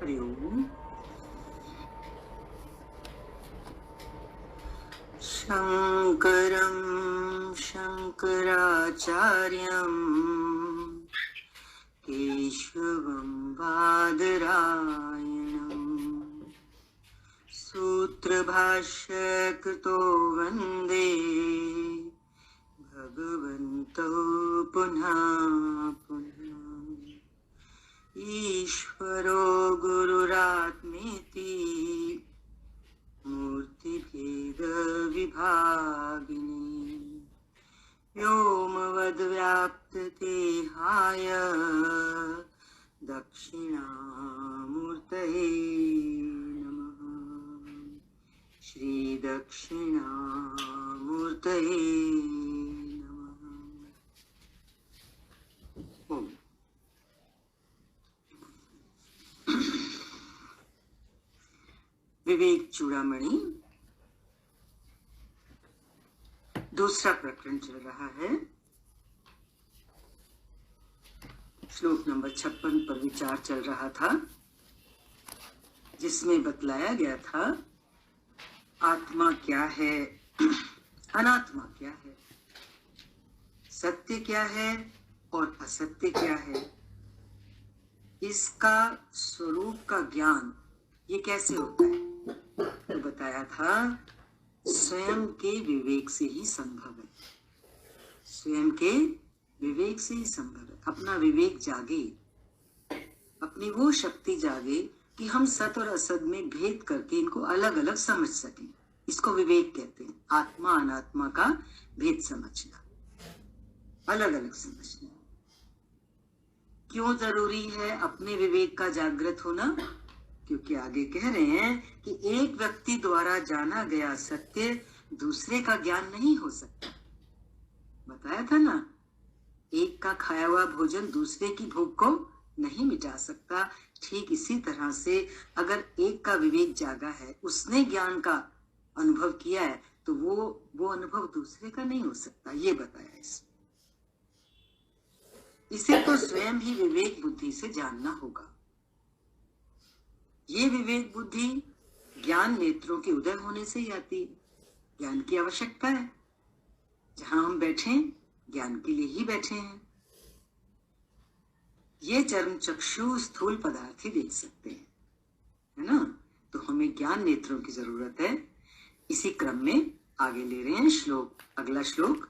हरि ओम। शंकरं शंकराचार्यं केशवं बादरायणं सूत्रभाष्यकृतो वन्दे भगवन्तौ पुनः पुनः। ईश्वरो गुरुरात्मेति मूर्तिभेदविभागिनी व्योमवद्व्याप्तदेहाय दक्षिणामूर्तये नमः। श्रीदक्षिणामूर्तये नमः। ओम। विवेक चूड़ामणि दूसरा प्रकरण चल रहा है। श्लोक नंबर 56 पर विचार चल रहा था, जिसमें बतलाया गया था आत्मा क्या है, अनात्मा क्या है, सत्य क्या है और असत्य क्या है। इसका स्वरूप का ज्ञान ये कैसे होता है, तो बताया था स्वयं के विवेक से ही संभव है। स्वयं के विवेक से ही संभव है। अपना विवेक जागे, अपनी वो शक्ति जागे कि हम सत और असत में भेद करके इनको अलग अलग समझ सकें। इसको विवेक कहते हैं। आत्मा अनात्मा का भेद समझना, अलग अलग समझना। क्यों जरूरी है अपने विवेक का जागृत होना? क्योंकि आगे कह रहे हैं कि एक व्यक्ति द्वारा जाना गया सत्य दूसरे का ज्ञान नहीं हो सकता। बताया था ना, एक का खाया हुआ भोजन दूसरे की भूख को नहीं मिटा सकता। ठीक इसी तरह से अगर एक का विवेक जागा है, उसने ज्ञान का अनुभव किया है, तो वो अनुभव दूसरे का नहीं हो सकता। ये बताया इसे तो स्वयं ही विवेक बुद्धि से जानना होगा। ये विवेक बुद्धि ज्ञान नेत्रों के उदय होने से ही आती है। ज्ञान की आवश्यकता है। जहां हम बैठे ज्ञान के लिए ही बैठे हैं। ये चर्म चक्षु स्थूल पदार्थ ही देख सकते हैं, है ना? तो हमें ज्ञान नेत्रों की जरूरत है। इसी क्रम में आगे ले रहे हैं श्लोक, अगला श्लोक।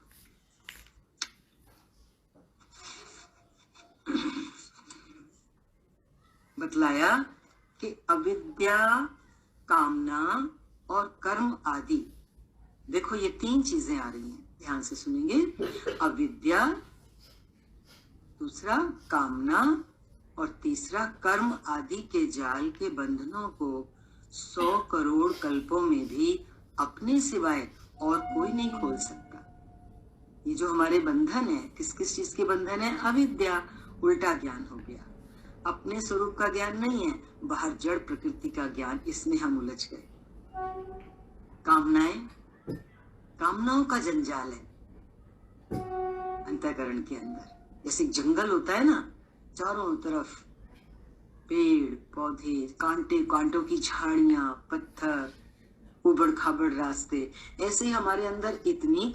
बतलाया कि अविद्या, कामना और कर्म आदि, देखो ये तीन चीजें आ रही हैं, ध्यान से सुनेंगे। अविद्या, दूसरा कामना और तीसरा कर्म आदि के जाल के बंधनों को 100 करोड़ कल्पों में भी अपने सिवाय और कोई नहीं खोल सकता। ये जो हमारे बंधन है, किस किस चीज के बंधन है? अविद्या, उल्टा ज्ञान हो गया। अपने स्वरूप का ज्ञान नहीं है, बाहर जड़ प्रकृति का ज्ञान, इसमें हम उलझ गए। कामनाएं, कामनाओं का जंजाल है अंतःकरण के अंदर। जैसे जंगल होता है ना, चारों तरफ पेड़ पौधे, कांटे कांटों की झाड़ियां, पत्थर, उबड़ खाबड़ रास्ते, ऐसे ही हमारे अंदर इतनी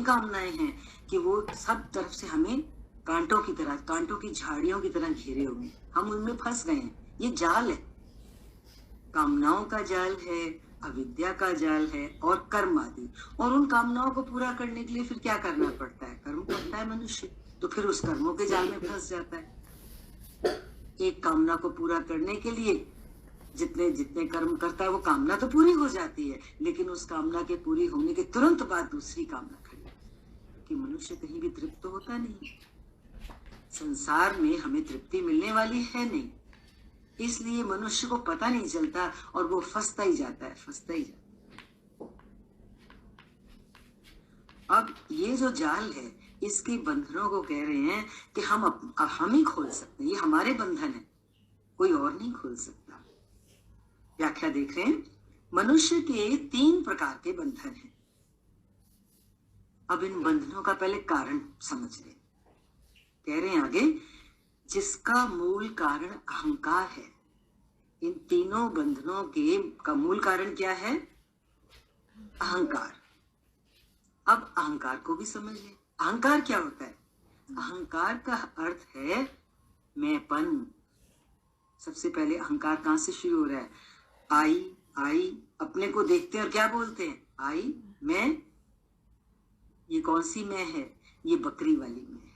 कामनाएं हैं कि वो सब तरफ से हमें कांटों की तरह, कांटों की झाड़ियों की तरह घेरे हुए, हम उनमें फंस गए हैं। ये जाल है, कामनाओं का जाल है, अविद्या का जाल है और कर्म आदि। और उन कामनाओं को पूरा करने के लिए फिर क्या करना पड़ता है? कर्म करता है मनुष्य। तो फिर उस कर्मों के जाल में फंस जाता है। एक कामना को पूरा करने के लिए जितने जितने कर्म करता है, वो कामना तो पूरी हो जाती है, लेकिन उस कामना के पूरी होने के तुरंत बाद दूसरी कामना खड़ी, कि मनुष्य कहीं भी तृप्त तो होता नहीं। संसार में हमें तृप्ति मिलने वाली है नहीं, इसलिए मनुष्य को पता नहीं चलता और वो फंसता ही जाता है, फंसता ही जाता है। अब ये जो जाल है, इसके बंधनों को कह रहे हैं कि हम ही खोल सकते हैं। ये हमारे बंधन है, कोई और नहीं खोल सकता। व्याख्या देख रहे हैं। मनुष्य के 3 प्रकार के बंधन हैं। अब इन बंधनों का पहले कारण समझ लें। कह रहे हैं आगे, जिसका मूल कारण अहंकार है, इन तीनों बंधनों के का मूल कारण क्या है? अहंकार। अब अहंकार को भी समझ ले। अहंकार क्या होता है? अहंकार का अर्थ है मैंपन। सबसे पहले अहंकार कहां से शुरू हो रहा है? आई अपने को देखते हैं और क्या बोलते हैं? आई, मैं। ये कौन सी मैं है? ये बकरी वाली मैं है।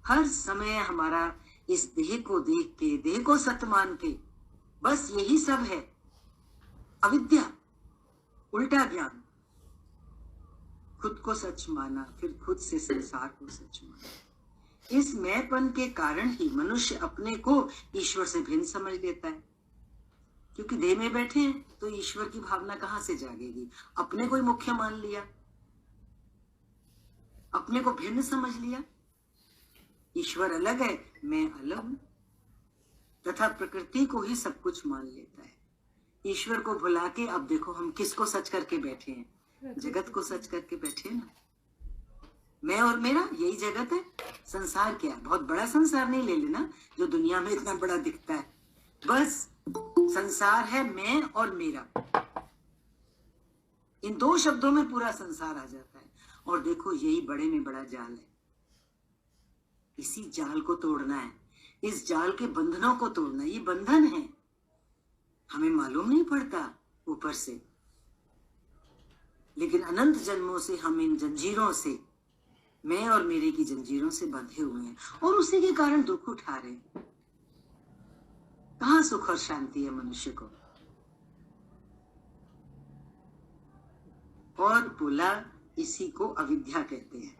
हर समय हमारा इस देह को देख के, देह को सत्य मान के, बस यही सब है। अविद्या, उल्टा ज्ञान। खुद को सच माना, फिर खुद से संसार को सच माना। इस मैंपन के कारण ही मनुष्य अपने को ईश्वर से भिन्न समझ लेता है। क्योंकि देह में बैठे हैं तो ईश्वर की भावना कहां से जागेगी? अपने को ही मुख्य मान लिया, अपने को भिन्न समझ लिया। ईश्वर अलग है, मैं अलग हूं, तथा प्रकृति को ही सब कुछ मान लेता है। ईश्वर को भुला के अब देखो हम किसको सच करके बैठे हैं? जगत को सच करके बैठे हैं ना। मैं और मेरा, यही जगत है। संसार क्या है? बहुत बड़ा संसार नहीं ले लेना जो दुनिया में इतना बड़ा दिखता है। बस संसार है मैं और मेरा। इन दो शब्दों में पूरा संसार आ जाता है। और देखो यही बड़े में बड़ा जाल है। इसी जाल को तोड़ना है, इस जाल के बंधनों को तोड़ना। ये बंधन है, हमें मालूम नहीं पड़ता ऊपर से, लेकिन अनंत जन्मों से हम इन जंजीरों से, मैं और मेरे की जंजीरों से बंधे हुए हैं और उसी के कारण दुख उठा रहे हैं। कहां सुख और शांति है मनुष्य को? और बोला इसी को अविद्या कहते हैं,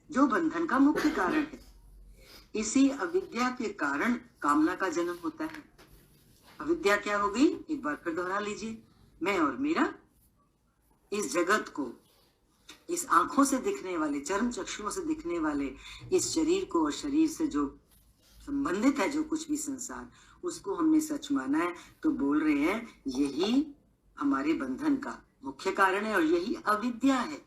जो बंधन का मुख्य कारण है। इसी अविद्या के कारण कामना का जन्म होता है। अविद्या क्या हो गई? एक बार फिर दोहरा लीजिए। मैं और मेरा, इस जगत को, इस आंखों से दिखने वाले, चर्म चक्षुओं से दिखने वाले इस शरीर को और शरीर से जो संबंधित है जो कुछ भी संसार, उसको हमने सच माना है। तो बोल रहे हैं यही हमारे बंधन का मुख्य कारण है और यही अविद्या है।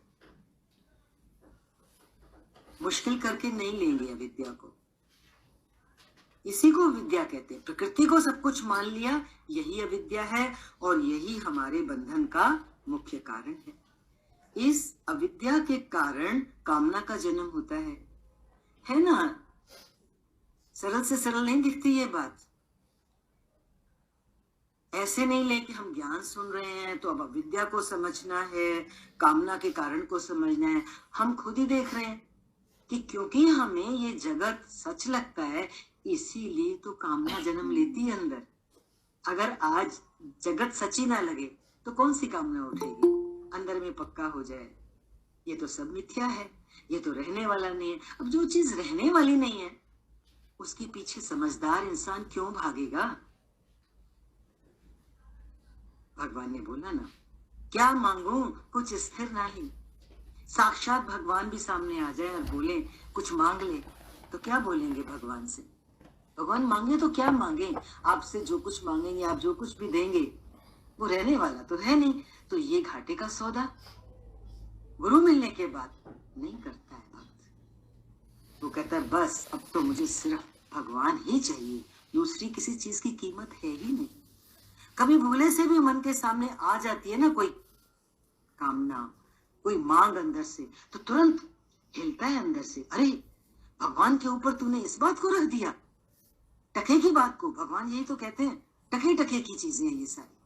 मुश्किल करके नहीं लेंगे अविद्या को, इसी को विद्या कहते हैं। प्रकृति को सब कुछ मान लिया, यही अविद्या है और यही हमारे बंधन का मुख्य कारण है। इस अविद्या के कारण कामना का जन्म होता है ना? सरल से सरल नहीं दिखती ये बात? ऐसे नहीं लेके हम ज्ञान सुन रहे हैं तो अब अविद्या को समझना है, कामना के कारण को समझना है। हम खुद ही देख रहे हैं कि क्योंकि हमें ये जगत सच लगता है, इसीलिए तो कामना जन्म लेती है अंदर। अगर आज जगत सच्ची ना लगे तो कौन सी कामना उठेगी? अंदर में पक्का हो जाए ये तो सब मिथ्या है, ये तो रहने वाला नहीं है। अब जो चीज रहने वाली नहीं है उसके पीछे समझदार इंसान क्यों भागेगा? भगवान ने बोला ना, क्या मांगू कुछ स्थिर नहीं। साक्षात भगवान भी सामने आ जाए और बोले कुछ मांग ले, तो क्या बोलेंगे भगवान से? भगवान मांगे तो क्या मांगे? आपसे जो कुछ मांगेंगे, आप जो कुछ भी देंगे, वो रहने वाला तो है नहीं। तो ये घाटे का सौदा गुरु मिलने के बाद नहीं करता है भक्त। वो कहता है बस अब तो मुझे सिर्फ भगवान ही चाहिए, दूसरी किसी चीज की कीमत है ही नहीं। कभी भूले से भी मन के सामने आ जाती है ना कोई कामना, कोई मांग अंदर से, तो तुरंत हिलता है अंदर से, अरे भगवान के ऊपर तूने इस बात को रख दिया, टके की बात को। भगवान यही तो कहते हैं, टके टके की चीजें हैं ये सारी।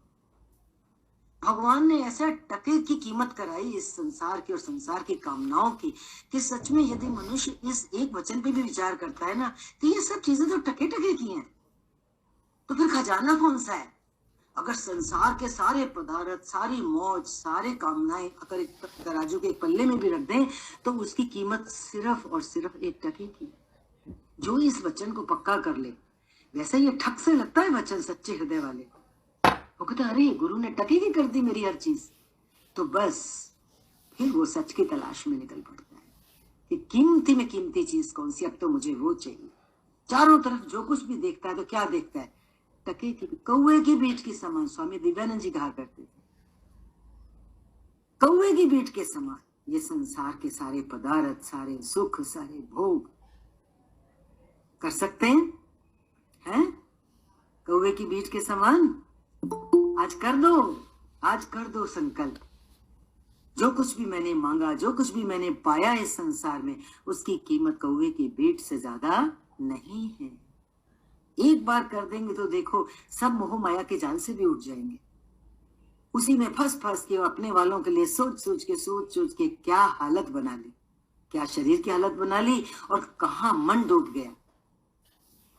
भगवान ने ऐसा टके की कीमत कराई इस संसार की और संसार की कामनाओं की कि सच में यदि मनुष्य इस एक वचन पे भी विचार करता है ना, तो ये सब चीजें तो टके टके की हैं। तो फिर खजाना कौन सा है? अगर संसार के सारे पदार्थ, सारी मौज, सारे कामनाएं अगर एक तराजू के एक पल्ले में भी रख दें तो उसकी कीमत सिर्फ और सिर्फ एक टके की। जो इस वचन को पक्का कर ले, वैसे ये ठक से लगता है वचन सच्चे हृदय वाले। वो कहता अरे गुरु ने टके की कर दी मेरी हर चीज, तो बस फिर वो सच की तलाश में निकल पड़ता है कि कीमती में कीमती चीज कौन सी, अब तो मुझे वो चाहिए। चारों तरफ जो कुछ भी देखता है तो क्या देखता है? टके की, कौवे की बीट के समान। स्वामी दिव्यानंद जी कहा करते थे, कौवे की बीट के समान ये संसार के सारे पदार्थ, सारे सुख, सारे भोग कर सकते हैं? कौवे की बीट के समान। आज कर दो संकल्प। जो कुछ भी मैंने मांगा, जो कुछ भी मैंने पाया इस संसार में, उसकी कीमत कौवे की बीट से ज्यादा नहीं है। एक बार कर देंगे तो देखो सब मोह माया के जाल से भी उठ जाएंगे। उसी में फंस के अपने वालों के लिए सोच सोच के क्या हालत बना ली, क्या शरीर की हालत बना ली, और कहाँ मन डूब गया,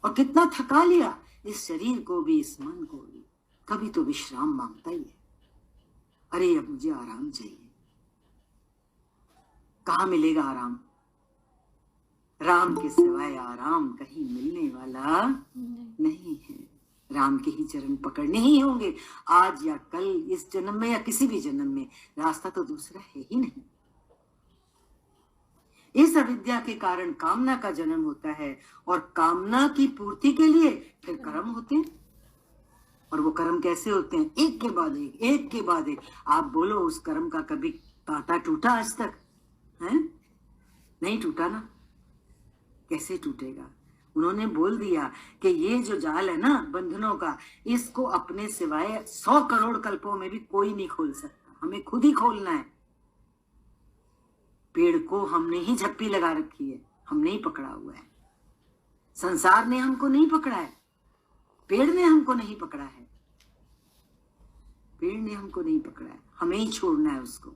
और कितना थका लिया इस शरीर को भी, इस मन को भी। कभी तो विश्राम मांगता ही है। अरे अब मुझे आराम चाहिए। कहाँ मिलेगा आराम? राम के सिवाय आराम कहीं मिलने वाला नहीं है। राम के ही चरण पकड़ने ही होंगे, आज या कल, इस जन्म में या किसी भी जन्म में। रास्ता तो दूसरा है ही नहीं। इस अविद्या के कारण कामना का जन्म होता है, और कामना की पूर्ति के लिए फिर कर्म होते हैं। और वो कर्म कैसे होते हैं? एक के बाद एक, एक के बाद एक। आप बोलो उस कर्म का कभी कांटा टूटा आज तक? है नहीं टूटा ना। कैसे टूटेगा? उन्होंने बोल दिया कि ये जो जाल है ना बंधनों का, इसको अपने सिवाय 100 करोड़ कल्पों में भी कोई नहीं खोल सकता। हमें खुद ही खोलना है। पेड़ को हमने ही झप्पी लगा रखी है, हमने ही पकड़ा हुआ है। संसार ने हमको नहीं पकड़ा है, पेड़ ने हमको नहीं पकड़ा है। पेड़ ने हमको नहीं पकड़ा है, हमें ही छोड़ना है उसको।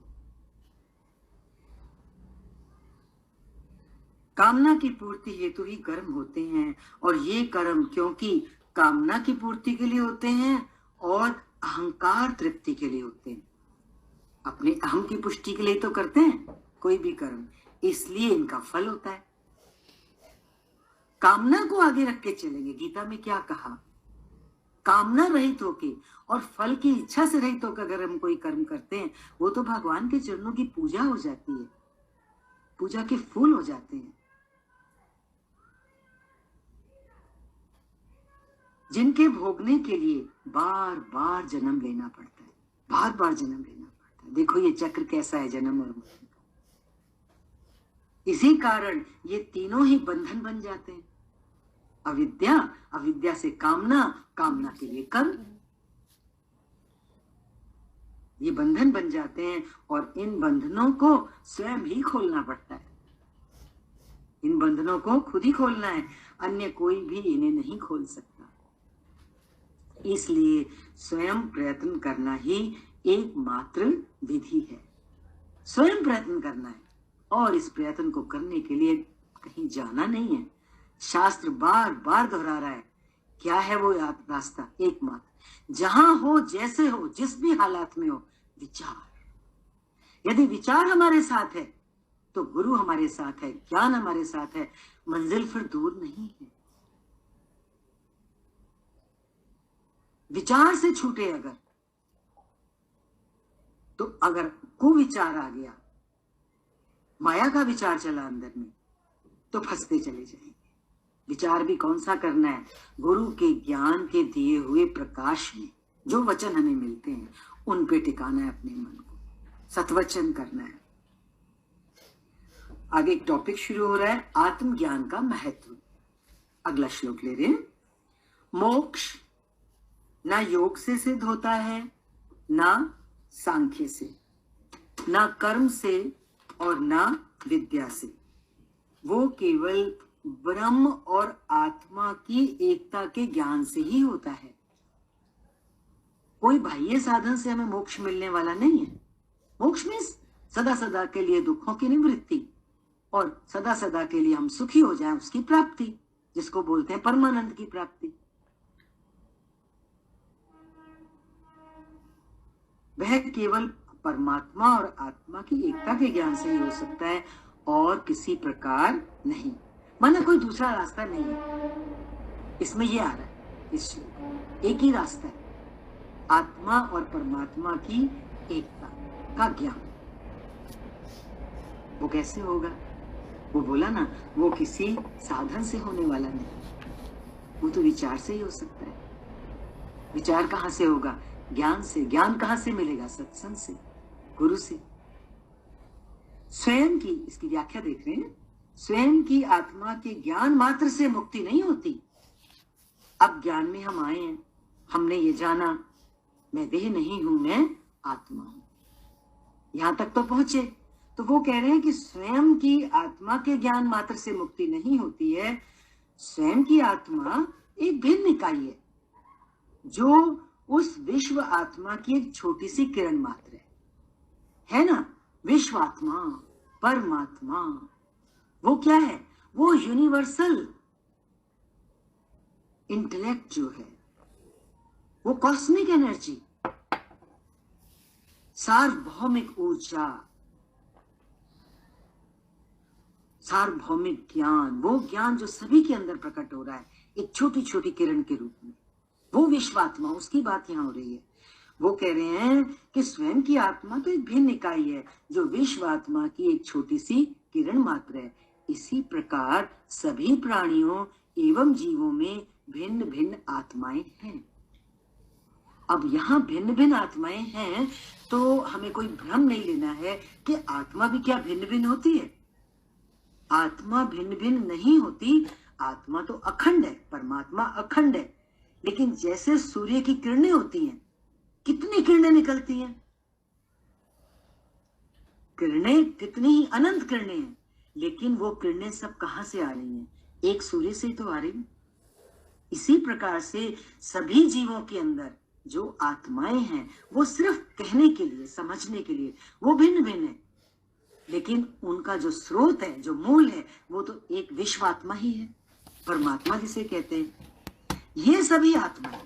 कामना की पूर्ति हेतु ही कर्म होते हैं, और ये कर्म क्योंकि कामना की पूर्ति के लिए होते हैं और अहंकार तृप्ति के लिए होते हैं। अपने अहम की पुष्टि के लिए तो करते हैं कोई भी कर्म, इसलिए इनका फल होता है। कामना को आगे रख के चलेंगे। गीता में क्या कहा? कामना रहित होके और फल की इच्छा से रहित होकर अगर हम कोई कर्म करते हैं, वो तो भगवान के चरणों की पूजा हो जाती है, पूजा के फूल हो जाते हैं। जिनके भोगने के लिए बार बार जन्म लेना पड़ता है, बार बार जन्म लेना पड़ता है। देखो ये चक्र कैसा है, जन्म और मृत्यु का। इसी कारण ये तीनों ही बंधन बन जाते हैं। अविद्या, अविद्या से कामना, कामना के लिए कर्म, ये बंधन बन जाते हैं। और इन बंधनों को स्वयं ही खोलना पड़ता है। इन बंधनों को खुद ही खोलना है, अन्य कोई भी इन्हें नहीं खोल सकता। इसलिए स्वयं प्रयत्न करना ही एकमात्र विधि है। स्वयं प्रयत्न करना है, और इस प्रयत्न को करने के लिए कहीं जाना नहीं है। शास्त्र बार बार दोहरा रहा है। क्या है वो रास्ता? एकमात्र, जहां हो, जैसे हो, जिस भी हालात में हो, विचार। यदि विचार हमारे साथ है तो गुरु हमारे साथ है, ज्ञान हमारे साथ है, मंजिल फिर दूर नहीं है। विचार से छूटे अगर, तो अगर कुविचार आ गया, माया का विचार चला अंदर में, तो फंसते चले जाएंगे। विचार भी कौन सा करना है? गुरु के ज्ञान के दिए हुए प्रकाश में जो वचन हमें मिलते हैं उन पे टिकाना है अपने मन को, सत्वचन करना है। आगे एक टॉपिक शुरू हो रहा है, आत्मज्ञान का महत्व। अगला श्लोक ले रहे हैं। मोक्ष ना योग से सिद्ध होता है, ना सांख्य से, ना कर्म से, और ना विद्या से। वो केवल ब्रह्म और आत्मा की एकता के ज्ञान से ही होता है। कोई बाह्य साधन से हमें मोक्ष मिलने वाला नहीं है। मोक्ष में सदा सदा के लिए दुखों की निवृत्ति, और सदा सदा के लिए हम सुखी हो जाएं, उसकी प्राप्ति, जिसको बोलते हैं परमानंद की प्राप्ति। वह केवल परमात्मा और आत्मा की एकता के ज्ञान से ही हो सकता है, और किसी प्रकार नहीं। माना कोई दूसरा रास्ता नहीं है। इसमें ये आ रहा है, इस एक ही रास्ता है, आत्मा और परमात्मा की एकता का ज्ञान। वो कैसे होगा? वो बोला ना, वो किसी साधन से होने वाला नहीं, वो तो विचार से ही हो सकता है। विचार कहाँ से होगा? ज्ञान से। ज्ञान कहाँ से मिलेगा? सत्संग से, गुरु से। स्वयं की, इसकी व्याख्या देख रहे हैं, स्वयं की आत्मा के ज्ञान मात्र से मुक्ति नहीं होती। अब ज्ञान में हम आए हैं, हमने ये जाना, मैं देह नहीं हूं, मैं आत्मा हूं। यहां तक तो पहुंचे। तो वो कह रहे हैं कि स्वयं की आत्मा के ज्ञान मात्र से मुक्ति नहीं होती है। स्वयं की आत्मा एक भिन्न इकाई है जो उस विश्व आत्मा की एक छोटी सी किरण मात्र है ना। विश्व आत्मा, परमात्मा, वो क्या है? वो यूनिवर्सल इंटेलेक्ट जो है, वो कॉस्मिक एनर्जी, सार्वभौमिक ऊर्जा, सार्वभौमिक ज्ञान, वो ज्ञान जो सभी के अंदर प्रकट हो रहा है एक छोटी छोटी किरण के रूप में, वो विश्वात्मा, उसकी बात यहां हो रही है। वो कह रहे हैं कि स्वयं की आत्मा तो एक भिन्न इकाई है जो विश्वात्मा की एक छोटी सी किरण मात्र है। इसी प्रकार सभी प्राणियों एवं जीवों में भिन्न भिन्न आत्माएं हैं। अब यहाँ भिन्न भिन्न आत्माएं हैं तो हमें कोई भ्रम नहीं लेना है कि आत्मा भी क्या भिन्न भिन्न होती है। आत्मा भिन्न भिन्न नहीं होती, आत्मा तो अखंड है, परमात्मा अखंड है। लेकिन जैसे सूर्य की किरणें होती हैं, कितनी किरणें निकलती हैं, किरणें कितनी ही अनंत किरणें हैं, लेकिन वो किरणें सब कहां से आ रही हैं? एक सूर्य से तो आ रही हैं। इसी प्रकार से सभी जीवों के अंदर जो आत्माएं हैं वो सिर्फ कहने के लिए, समझने के लिए वो भिन्न भिन्न है, लेकिन उनका जो स्रोत है, जो मूल है, वो तो एक विश्वात्मा ही है, परमात्मा जिसे कहते हैं। ये सभी आत्माएं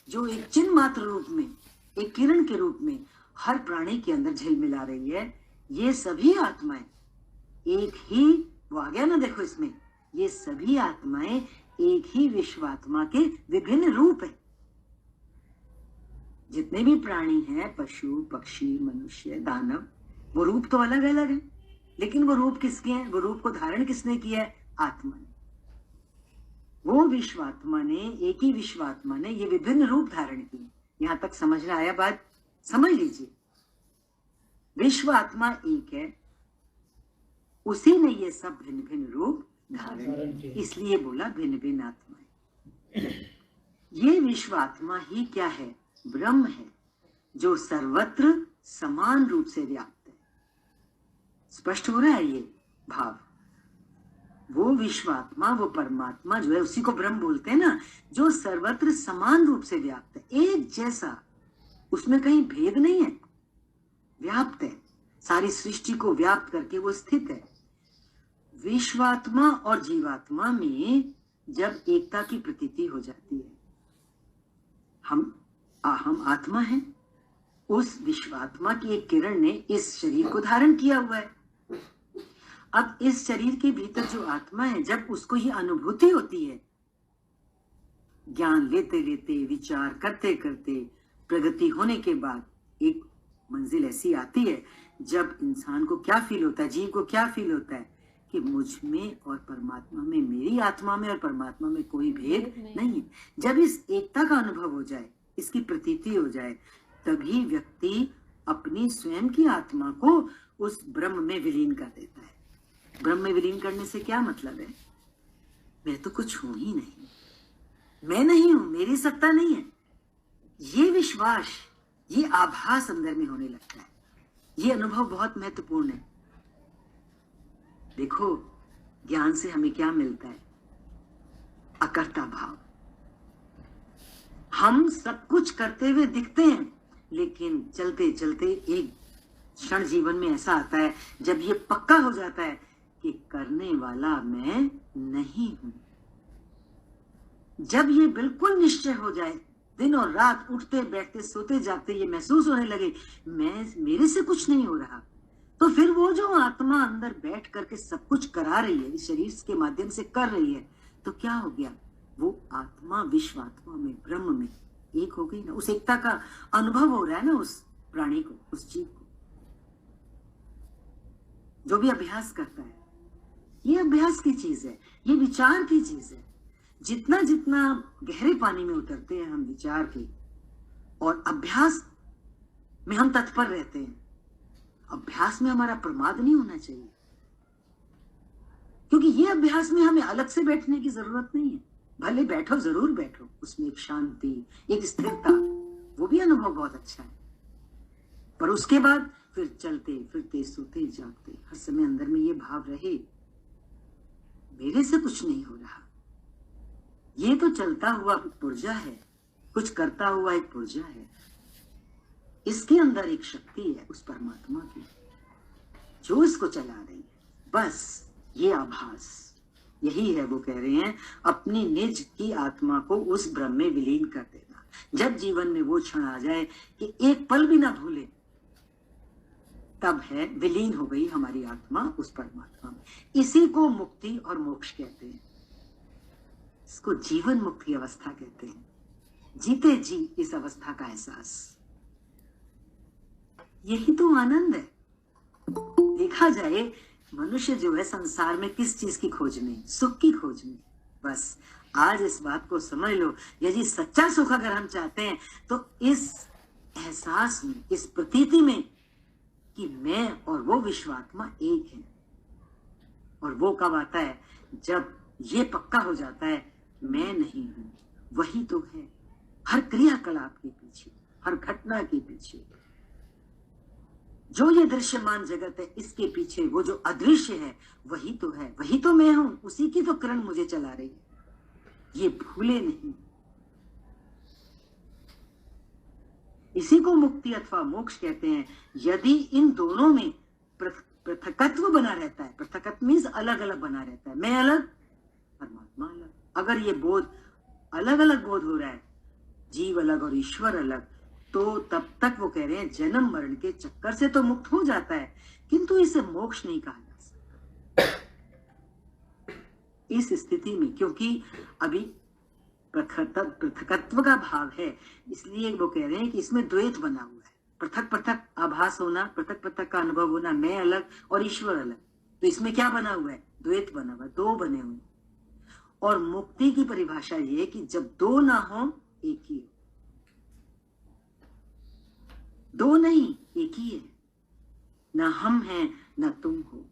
जो एक चिन्ह मात्र रूप में, एक किरण के रूप में हर प्राणी के अंदर झिलमिला रही है, ये सभी आत्माएं एक ही, वो आ गया ना देखो इसमें, ये सभी आत्माएं एक ही विश्वात्मा के विभिन्न रूप है। जितने भी प्राणी हैं, पशु पक्षी मनुष्य दानव, वो रूप तो अलग अलग है, लेकिन वो रूप किसके हैं? वो रूप को धारण किसने किया है? आत्मा ने। वो विश्वात्मा ने, एक ही विश्वात्मा ने ये विभिन्न रूप धारण किए। यहां तक समझ में आया बात? समझ लीजिए, विश्वात्मा एक है, उसी ने ये सब भिन्न भिन्न रूप धारण किए, इसलिए बोला भिन्न भिन्न आत्माएं। ये विश्वात्मा ही क्या है? ब्रह्म है, जो सर्वत्र समान रूप से व्याप्त है। स्पष्ट हो रहा है ये भाव? वो विश्वात्मा, वो परमात्मा जो है, उसी को ब्रह्म बोलते हैं ना, जो सर्वत्र समान रूप से व्याप्त है, एक जैसा, उसमें कहीं भेद नहीं है, व्याप्त है, सारी सृष्टि को व्याप्त करके वो स्थित है। विश्वात्मा और जीवात्मा में जब एकता की प्रतीति हो जाती है, हम आत्मा हैं, उस विश्वात्मा की एक किरण ने इस शरीर को धारण किया हुआ है। अब इस शरीर के भीतर जो आत्मा है, जब उसको ये अनुभूति होती है, ज्ञान लेते लेते, विचार करते करते, प्रगति होने के बाद एक मंजिल ऐसी आती है जब इंसान को क्या फील होता है, जीव को क्या फील होता है कि मुझ में और परमात्मा में, मेरी आत्मा में और परमात्मा में कोई भेद नहीं है। जब इस एकता का अनुभव हो जाए, इसकी प्रतीति हो जाए, तभी व्यक्ति अपनी स्वयं की आत्मा को उस ब्रह्म में विलीन कर देता है। ब्रह्म में विलीन करने से क्या मतलब है? मैं तो कुछ हूं ही नहीं, मैं नहीं हूं, मेरी सत्ता नहीं है, ये विश्वास, ये आभास अंदर में होने लगता है। ये अनुभव बहुत महत्वपूर्ण है। देखो, ज्ञान से हमें क्या मिलता है? अकर्ता भाव। हम सब कुछ करते हुए दिखते हैं, लेकिन चलते चलते एक क्षण जीवन में ऐसा आता है जब ये पक्का हो जाता है कि करने वाला मैं नहीं हूं। जब ये बिल्कुल निश्चय हो जाए, दिन और रात, उठते बैठते सोते जागते ये महसूस होने लगे मेरे से कुछ नहीं हो रहा, तो फिर वो जो आत्मा अंदर बैठ करके सब कुछ करा रही है, इस शरीर के माध्यम से कर रही है, तो क्या हो गया? वो आत्मा विश्वात्मा में, ब्रह्म में एक हो गई ना। उस एकता का अनुभव हो रहा है ना उस प्राणी को, उस जीव को, जो भी अभ्यास करता है। ये अभ्यास की चीज है, ये विचार की चीज है। जितना जितना गहरे पानी में उतरते हैं हम विचार के, और अभ्यास में हम तत्पर रहते हैं, अभ्यास में हमारा प्रमाद नहीं होना चाहिए, क्योंकि ये अभ्यास में हमें अलग से बैठने की जरूरत नहीं है। भले बैठो, जरूर बैठो, उसमें एक शांति, एक स्थिरता, वो भी अनुभव बहुत अच्छा है। पर उसके बाद फिर चलते फिरते सोते जागते हर समय अंदर में ये भाव रहे, मेरे से कुछ नहीं हो रहा, ये तो चलता हुआ पुर्जा है, कुछ करता हुआ एक पुर्जा है, इसके अंदर एक शक्ति है उस परमात्मा की जो इसको चला रही है। बस ये आभास, यही है वो कह रहे हैं, अपनी निज की आत्मा को उस ब्रह्म में विलीन कर देना। जब जीवन में वो क्षण आ जाए कि एक पल भी ना भूले, तब है विलीन हो गई हमारी आत्मा उस परमात्मा में। इसी को मुक्ति और मोक्ष कहते हैं, इसको जीवन मुक्ति अवस्था कहते हैं। जीते जी इस अवस्था का एहसास, यही तो आनंद है। देखा जाए मनुष्य जो है संसार में किस चीज की खोज में, सुख की खोज में। बस आज इस बात को समझ लो, यदि सच्चा सुख अगर हम चाहते हैं तो इस एहसास में, इस प्रतीति में कि मैं और वो विश्वात्मा एक है। और वो कब आता है? जब ये पक्का हो जाता है मैं नहीं हूं, वही तो है हर क्रियाकलाप के पीछे, हर घटना के पीछे। जो ये दृश्यमान जगत है, इसके पीछे वो जो अदृश्य है वही तो है, वही तो मैं हूं, उसी की तो किरण मुझे चला रही है, ये भूले नहीं। इसी को मुक्ति अथवा मोक्ष कहते हैं। यदि इन दोनों में पृथकत्व बना रहता है, पृथकत्व मीन्स अलग अलग बना रहता है, मैं अलग परमात्मा अलग, अगर ये बोध अलग अलग बोध हो रहा है, जीव अलग और ईश्वर अलग, तो तब तक वो कह रहे हैं जन्म मरण के चक्कर से तो मुक्त हो जाता है, किंतु इसे मोक्ष नहीं कहा जा सकता इस स्थिति में, क्योंकि अभी पृथकत्व का भाव है। इसलिए वो कह रहे हैं कि इसमें द्वैत बना हुआ है, पृथक पृथक आभास होना, पृथक पृथक का अनुभव होना, मैं अलग और ईश्वर अलग। तो इसमें क्या बना हुआ है? द्वैत बना हुआ है, दो बने हुए। और मुक्ति की परिभाषा ये है कि जब दो ना हो एक ही हो, दो नहीं एक ही है, न हम हैं न तुम हो,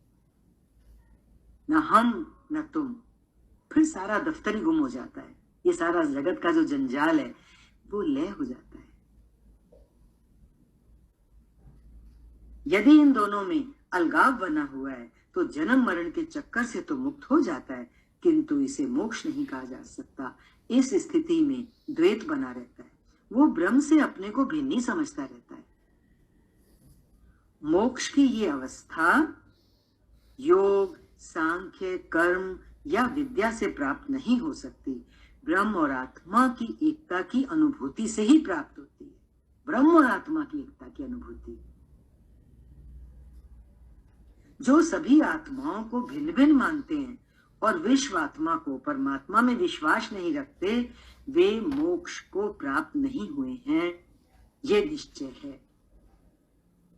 न हम न तुम, फिर सारा दफ्तर ही गुम हो जाता है, ये सारा जगत का जो जंजाल है वो लय हो जाता है। यदि इन दोनों में अलगाव बना हुआ है तो जन्म मरण के चक्कर से तो मुक्त हो जाता है, किंतु इसे मोक्ष नहीं कहा जा सकता। इस स्थिति में द्वैत बना रहता है, वो ब्रह्म से अपने को भिन्न ही समझता रहता है। मोक्ष की ये अवस्था योग, सांख्य, कर्म या विद्या से प्राप्त नहीं हो सकती, ब्रह्म और आत्मा की एकता की अनुभूति से ही प्राप्त होती है। ब्रह्म और आत्मा की एकता की अनुभूति, जो सभी आत्माओं को भिन्न भिन्न मानते हैं और विश्व आत्मा को परमात्मा में विश्वास नहीं रखते, वे मोक्ष को प्राप्त नहीं हुए हैं, ये निश्चय है।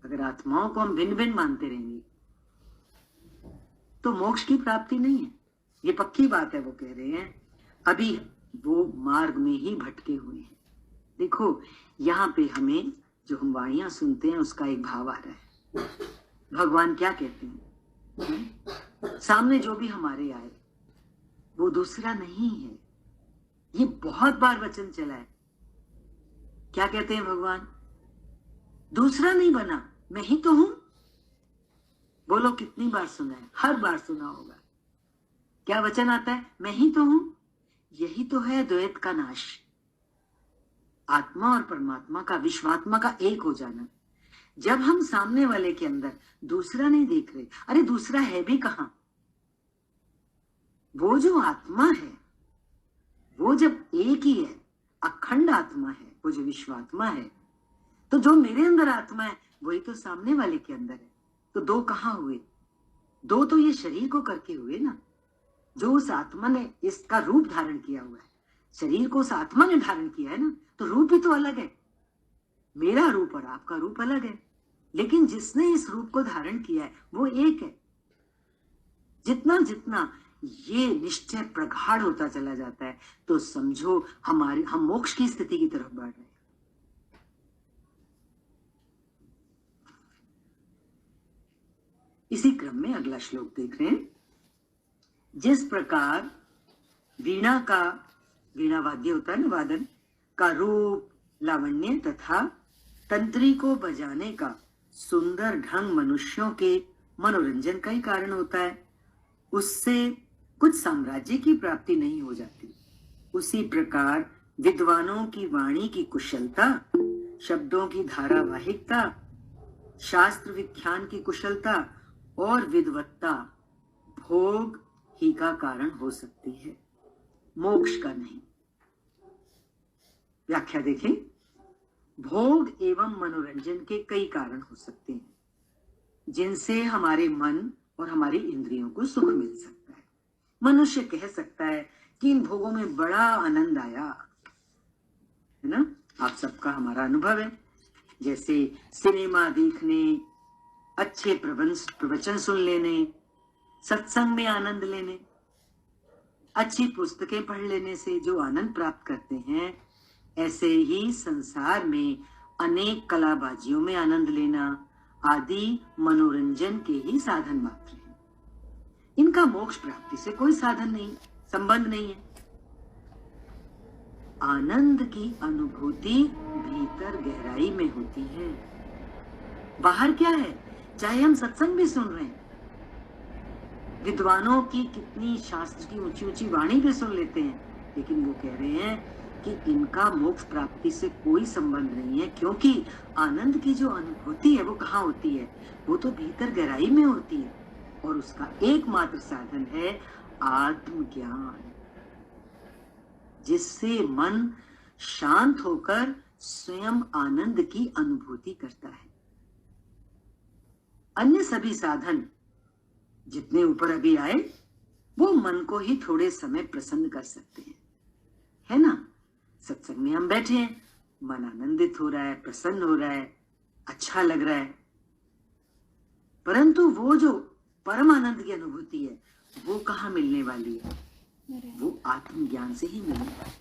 अगर आत्माओं को हम भिन्न भिन्न मानते रहेंगे तो मोक्ष की प्राप्ति नहीं है, ये पक्की बात है। वो कह रहे हैं अभी वो मार्ग में ही भटके हुए हैं। देखो यहाँ पे हमें जो हम वाणियां सुनते हैं उसका एक भाव आ रहा है। भगवान क्या कहते हैं? सामने जो भी हमारे आए वो दूसरा नहीं है, ये बहुत बार वचन चला है। क्या कहते हैं भगवान? दूसरा नहीं बना, मैं ही तो हूं। बोलो कितनी बार सुना है? हर बार सुना होगा। क्या वचन आता है? मैं ही तो हूं। यही तो है द्वैत का नाश, आत्मा और परमात्मा का, विश्वात्मा का एक हो जाना। जब हम सामने वाले के अंदर दूसरा नहीं देख रहे, अरे दूसरा है भी कहां, वो जो आत्मा है वो जब एक ही है, अखंड आत्मा है, वो जो विश्वात्मा है, तो जो मेरे अंदर आत्मा है वही तो सामने वाले के अंदर है। तो दो कहां हुए? दो तो ये शरीर को करके हुए ना, जो उस आत्मा ने इसका रूप धारण किया हुआ है, शरीर को उस आत्मा ने धारण किया है ना, तो रूप भी तो अलग है। मेरा रूप और आपका रूप अलग है, लेकिन जिसने इस रूप को धारण किया है वो एक है। जितना जितना ये निश्चय प्रगाढ़ होता चला जाता है तो समझो हम मोक्ष की स्थिति की तरफ बढ़ रहे हैं। इसी क्रम में अगला श्लोक देख रहे हैं। जिस प्रकार वीणा का वीणा वाद्य होता है ना, वादन का रूप, लावण्य तथा तंत्री को बजाने का सुंदर ढंग मनुष्यों के मनोरंजन का ही कारण होता है। उससे कुछ साम्राज्य की प्राप्ति नहीं हो जाती। उसी प्रकार विद्वानों की वाणी की कुशलता, शब्दों की धारावाहिकता, शास्त्र विख्यान की कुशलता और विद्वत्ता भोग ही का कारण हो सकती है, मोक्ष का नहीं। व्याख्या देखें, भोग एवं मनोरंजन के कई कारण हो सकते हैं जिनसे हमारे मन और हमारी इंद्रियों को सुख मिल सकता है। मनुष्य कह सकता है कि इन भोगों में बड़ा आनंद आया, है ना? आप सबका हमारा अनुभव है, जैसे सिनेमा देखने, अच्छे प्रवचन सुन लेने, सत्संग में आनंद लेने, अच्छी पुस्तकें पढ़ लेने से जो आनंद प्राप्त करते हैं, ऐसे ही संसार में अनेक कलाबाजियों में आनंद लेना आदि मनोरंजन के ही साधन मात्र हैं। इनका मोक्ष प्राप्ति से कोई साधन नहीं, संबंध नहीं है। आनंद की अनुभूति भीतर गहराई में होती है। बाहर क्या है? चाहे हम सत्संग भी सुन रहे हैं, विद्वानों की कितनी शास्त्र की ऊंची ऊंची वाणी भी सुन लेते हैं, लेकिन वो कह रहे हैं कि इनका मोक्ष प्राप्ति से कोई संबंध नहीं है, क्योंकि आनंद की जो अनुभूति है वो कहाँ होती है? वो तो भीतर गहराई में होती है, और उसका एकमात्र साधन है आत्मज्ञान, जिससे मन शांत होकर स्वयं आनंद की अनुभूति करता है। अन्य सभी साधन जितने ऊपर अभी आए, वो मन को ही थोड़े समय प्रसन्न कर सकते हैं, है ना? सत्संग में हम बैठे हैं, मन आनंदित हो रहा है, प्रसन्न हो रहा है, अच्छा लग रहा है, परंतु वो जो परम आनंद की अनुभूति है वो कहाँ मिलने वाली है? वो आत्मज्ञान से ही मिलने वाली है,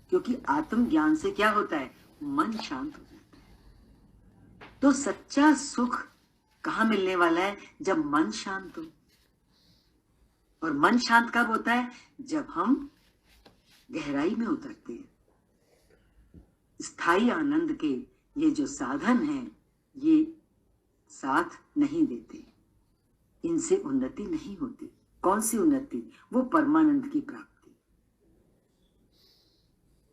क्योंकि आत्मज्ञान से क्या होता है? मन शांत हो जाता है। तो सच्चा सुख कहाँ मिलने वाला है? जब मन शांत हो। और मन शांत कब होता है? जब हम गहराई में उतरते हैं। स्थायी आनंद के ये जो साधन हैं, ये साथ नहीं देते, इनसे उन्नति नहीं होती। कौन सी उन्नति? वो परमानंद की प्राप्ति।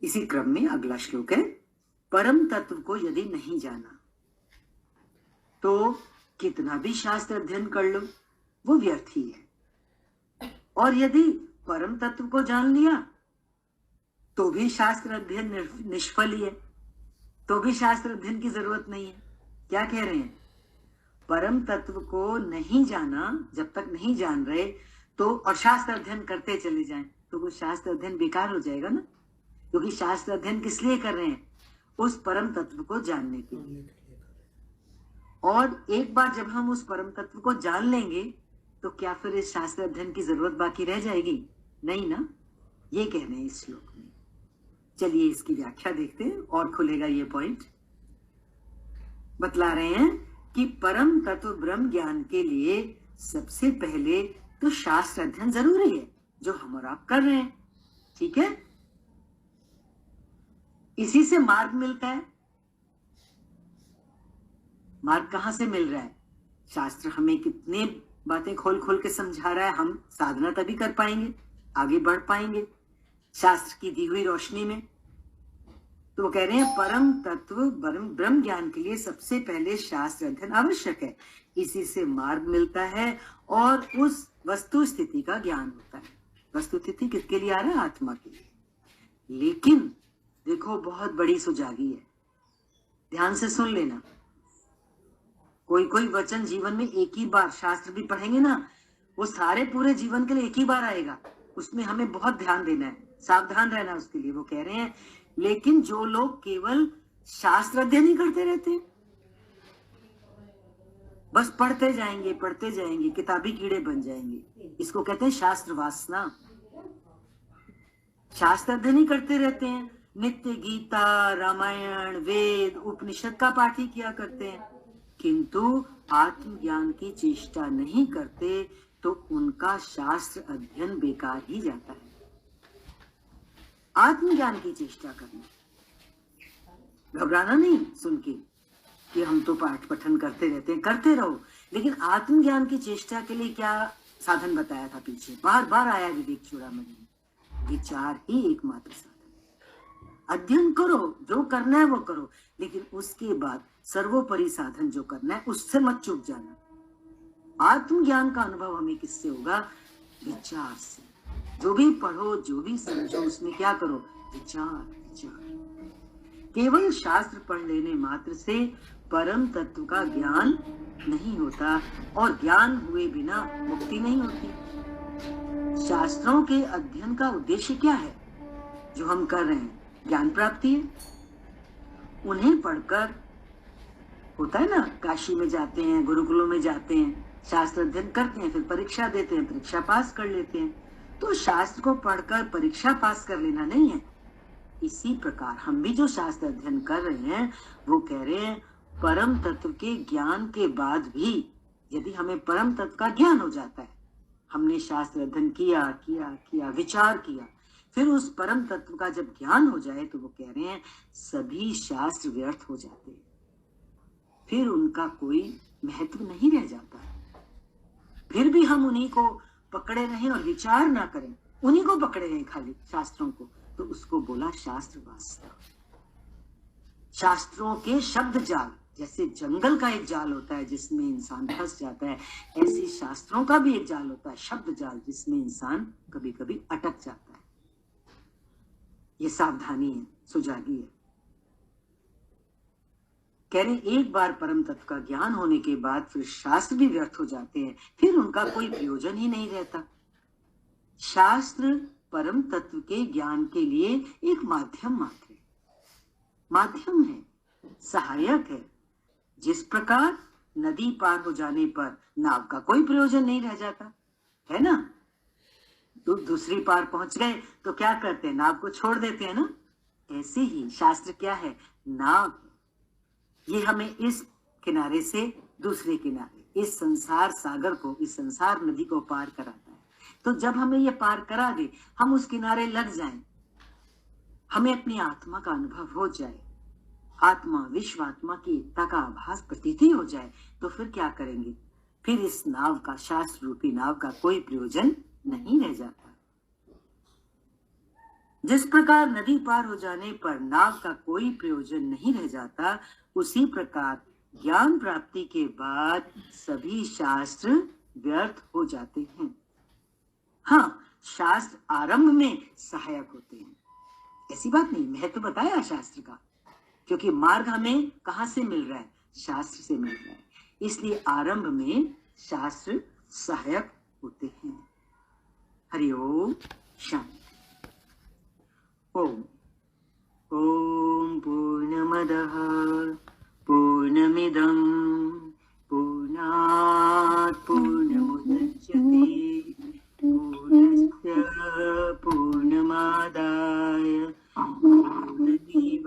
इसी क्रम में अगला श्लोक है, परम तत्व को यदि नहीं जाना तो कितना भी शास्त्र अध्ययन कर लो वो व्यर्थ ही है, और यदि परम तत्व को जान लिया तो भी शास्त्र अध्ययन निष्फल ही है, तो भी शास्त्र अध्ययन की जरूरत नहीं है। क्या कह रहे हैं? परम तत्व को नहीं जाना, जब तक नहीं जान रहे तो, और शास्त्र अध्ययन करते चले जाएं, तो वो शास्त्र अध्ययन बेकार हो जाएगा ना, क्योंकि शास्त्र अध्ययन किस लिए कर रहे हैं? उस परम तत्व को जानने के लिए। और एक बार जब हम उस परम तत्व को जान लेंगे तो क्या फिर इस शास्त्र अध्ययन की जरूरत बाकी रह जाएगी? नहीं ना। ये कह रहे हैं इस श्लोक में। चलिए इसकी व्याख्या देखते हैं और खुलेगा ये पॉइंट। बतला रहे हैं कि परम तत्व ब्रह्म ज्ञान के लिए सबसे पहले तो शास्त्र अध्ययन जरूरी है, जो हम और आप कर रहे हैं, ठीक है? इसी से मार्ग मिलता है। मार्ग कहां से मिल रहा है? शास्त्र हमें कितने बातें खोल खोल के समझा रहा है, हम साधना तभी कर पाएंगे, आगे बढ़ पाएंगे शास्त्र की दी हुई रोशनी में। तो वो कह रहे हैं परम तत्व ब्रह्म ज्ञान के लिए सबसे पहले शास्त्र अध्ययन आवश्यक है। इसी से मार्ग मिलता है और उस वस्तु स्थिति का ज्ञान होता है। वस्तु स्थिति किसके लिए आ रहा है? आत्मा के लिए। लेकिन देखो, बहुत बड़ी सुजागी है, ध्यान से सुन लेना। कोई कोई वचन जीवन में एक ही बार, शास्त्र भी पढ़ेंगे ना, वो सारे पूरे जीवन के लिए एक ही बार आएगा, उसमें हमें बहुत ध्यान देना है, सावधान रहना उसके लिए। वो कह रहे हैं लेकिन जो लोग केवल शास्त्र अध्ययन ही करते रहते हैं, बस पढ़ते जाएंगे, किताबी कीड़े बन जाएंगे, इसको कहते हैं शास्त्र वासना। शास्त्र अध्ययन ही करते रहते हैं, नित्य गीता, रामायण, वेद, उपनिषद का पाठ ही किया करते हैं, किंतु आत्मज्ञान की चेष्टा नहीं करते, तो उनका शास्त्र अध्ययन बेकार ही जाता है। आत्मज्ञान की चेष्टा करना, घबराना नहीं सुन के कि हम तो पाठ पठन करते रहते हैं, करते रहो, लेकिन आत्मज्ञान की चेष्टा के लिए क्या साधन बताया था पीछे, बार बार आया विवेक चूड़ामणि में, विचार ही एकमात्र साधन। अध्ययन करो, जो करना है वो करो, लेकिन उसके बाद सर्वोपरि साधन जो करना है उससे मत चूक जाना। आत्मज्ञान का अनुभव हमें किससे होगा? विचार से। जो भी पढ़ो, जो भी समझो, उसमें क्या करो? विचार विचार। केवल शास्त्र पढ़ लेने मात्र से परम तत्व का ज्ञान नहीं होता, और ज्ञान हुए बिना मुक्ति नहीं होती। शास्त्रों के अध्ययन का उद्देश्य क्या है? जो हम कर रहे हैं, ज्ञान प्राप्ति है। उन्हें पढ़कर होता है ना, काशी में जाते हैं, गुरुकुलों में जाते हैं, शास्त्र अध्ययन करते हैं, फिर परीक्षा देते हैं, परीक्षा पास कर लेते हैं। तो शास्त्र को पढ़कर परीक्षा पास कर लेना नहीं है। इसी प्रकार हम भी जो शास्त्र अध्ययन कर रहे हैं, वो कह रहे हैं परम तत्व के ज्ञान के बाद भी यदि हमें परम तत्व का ज्ञान हो जाता है, हमने शास्त्र अध्ययन किया किया किया, विचार किया, फिर उस परम तत्व का जब ज्ञान हो जाए, तो वो कह रहे हैं सभी शास्त्र व्यर्थ हो जाते हैं, फिर उनका कोई महत्व नहीं रह जाता। फिर भी हम उन्हीं को पकड़े रहें और विचार ना करें, उन्हीं को पकड़े रहें खाली शास्त्रों को, तो उसको बोला शास्त्र वास्तव। शास्त्रों के शब्द जाल, जैसे जंगल का एक जाल होता है जिसमें इंसान फंस जाता है, ऐसे शास्त्रों का भी एक जाल होता है, शब्द जाल, जिसमें इंसान कभी कभी अटक जाता है। ये सावधानी है, सुजागी है। कह रहे एक बार परम तत्व का ज्ञान होने के बाद फिर शास्त्र भी व्यर्थ हो जाते हैं, फिर उनका कोई प्रयोजन ही नहीं रहता। शास्त्र परम तत्व के ज्ञान के लिए एक माध्यम मात्र है, माध्यम है, सहायक है। जिस प्रकार नदी पार हो जाने पर नाव का कोई प्रयोजन नहीं रह जाता है ना, तो दूसरी पार पहुंच गए तो क्या करते हैं? नाव को छोड़ देते हैं ना। ऐसे ही शास्त्र क्या है? नाव। ये हमें इस किनारे से दूसरे किनारे, इस संसार सागर को, इस संसार नदी को पार कराता है। तो जब हमें ये पार करा दे, हम उस किनारे लग जाएं, हमें अपनी आत्मा का अनुभव हो जाए, आत्मा विश्व आत्मा की एकता का आभास प्रतीति हो जाए, तो फिर क्या करेंगे? फिर इस नाव का, शास्त्र रूपी नाव का कोई प्रयोजन नहीं रह जाता। जिस प्रकार नदी पार हो जाने पर नाव का कोई प्रयोजन नहीं रह जाता, उसी प्रकार ज्ञान प्राप्ति के बाद सभी शास्त्र व्यर्थ हो जाते हैं। हाँ, शास्त्र आरंभ में सहायक होते हैं, ऐसी बात नहीं, महत्व बताया शास्त्र का, क्योंकि मार्ग हमें कहां से मिल रहा है? शास्त्र से मिल रहा है, इसलिए आरंभ में शास्त्र सहायक होते हैं। हरि ओम शांति। ओम ओम पूर्णमदः पूर्णमिदं पूर्णात् पूर्णमुदच्यते पूर्णस्य पूर्णमादाय पूर्णमेवावशिष्यते।